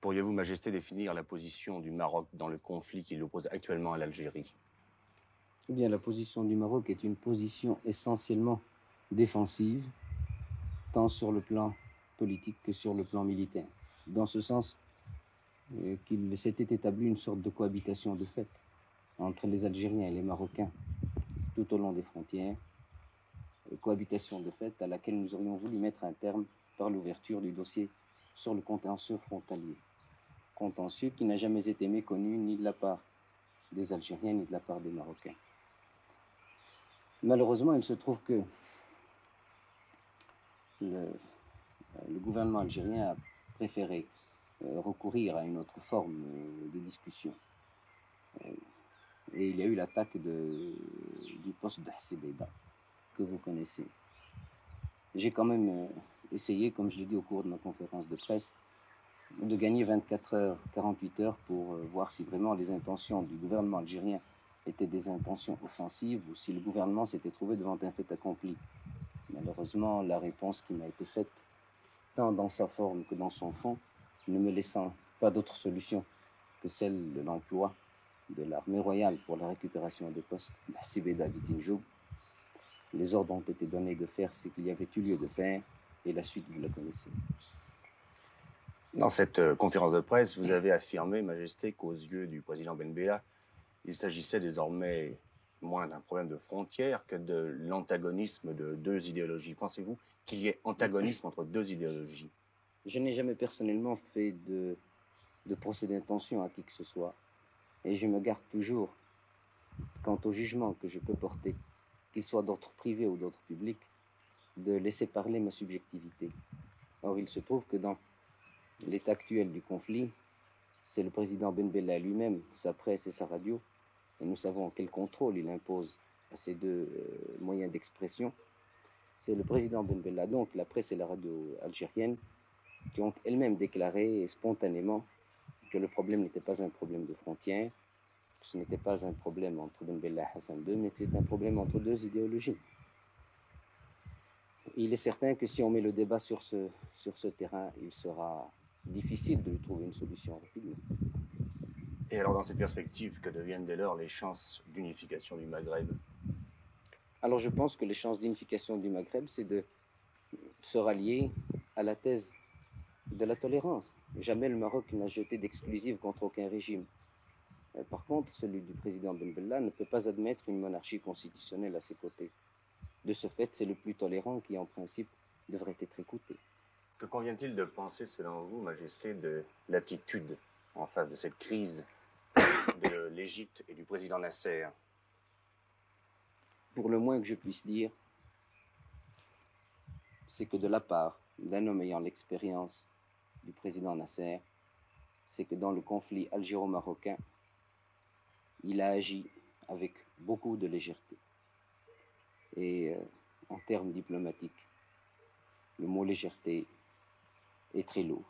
Pourriez-vous, Majesté, définir la position du Maroc dans le conflit qui l'oppose actuellement à l'Algérie? Eh bien, la position du Maroc est une position essentiellement défensive, tant sur le plan politique que sur le plan militaire. Dans ce sens, qu'il s'était établi une sorte de cohabitation de fait entre les Algériens et les Marocains tout au long des frontières, cohabitation de fait à laquelle nous aurions voulu mettre un terme par l'ouverture du dossier sur le contentieux frontalier. Contentieux qui n'a jamais été méconnu ni de la part des Algériens ni de la part des Marocains. Malheureusement, il se trouve que le gouvernement algérien a préféré recourir à une autre forme de discussion. Et il y a eu l'attaque du poste d'Hassi Beida, que vous connaissez. J'ai quand même essayé, comme je l'ai dit au cours de ma conférence de presse, de gagner 24 heures, 48 heures pour voir si vraiment les intentions du gouvernement algérien étaient des intentions offensives ou si le gouvernement s'était trouvé devant un fait accompli. Malheureusement, la réponse qui m'a été faite, tant dans sa forme que dans son fond, ne me laissant pas d'autre solution que celle de l'emploi de l'armée royale pour la récupération des postes, la Sibeda du Tinjoub. Les ordres ont été donnés de faire ce qu'il y avait eu lieu de faire, et la suite, vous la connaissez. Dans cette conférence de presse, vous avez affirmé, Majesté, qu'aux yeux du président Ben Bella, il s'agissait désormais moins d'un problème de frontières que de l'antagonisme de deux idéologies. Pensez-vous qu'il y ait antagonisme entre deux idéologies? Je n'ai jamais personnellement fait de procès d'intention à qui que ce soit. Et je me garde toujours, quant au jugement que je peux porter, qu'il soit d'ordre privé ou d'ordre public, de laisser parler ma subjectivité. Or, il se trouve que dans l'état actuel du conflit, c'est le président Ben Bella lui-même, sa presse et sa radio, et nous savons quel contrôle il impose à ces deux moyens d'expression. C'est le président Ben Bella, donc la presse et la radio algérienne, qui ont elles-mêmes déclaré spontanément que le problème n'était pas un problème de frontières, que ce n'était pas un problème entre Ben Bella et Hassan II, mais que c'était un problème entre deux idéologies. Il est certain que si on met le débat sur ce terrain, il sera difficile de lui trouver une solution rapidement. Et alors, dans cette perspective, que deviennent dès lors les chances d'unification du Maghreb? Alors, je pense que les chances d'unification du Maghreb, c'est de se rallier à la thèse de la tolérance. Jamais le Maroc n'a jeté d'exclusive contre aucun régime. Par contre, celui du président Ben Bella ne peut pas admettre une monarchie constitutionnelle à ses côtés. De ce fait, c'est le plus tolérant qui, en principe, devrait être écouté. Que convient-il de penser, selon vous, Majesté, de l'attitude en face de cette crise de l'Égypte et du président Nasser? Pour le moins que je puisse dire, c'est que de la part d'un homme ayant l'expérience du président Nasser, c'est que dans le conflit algéro-marocain, il a agi avec beaucoup de légèreté. Et en termes diplomatiques, le mot légèreté est très lourd.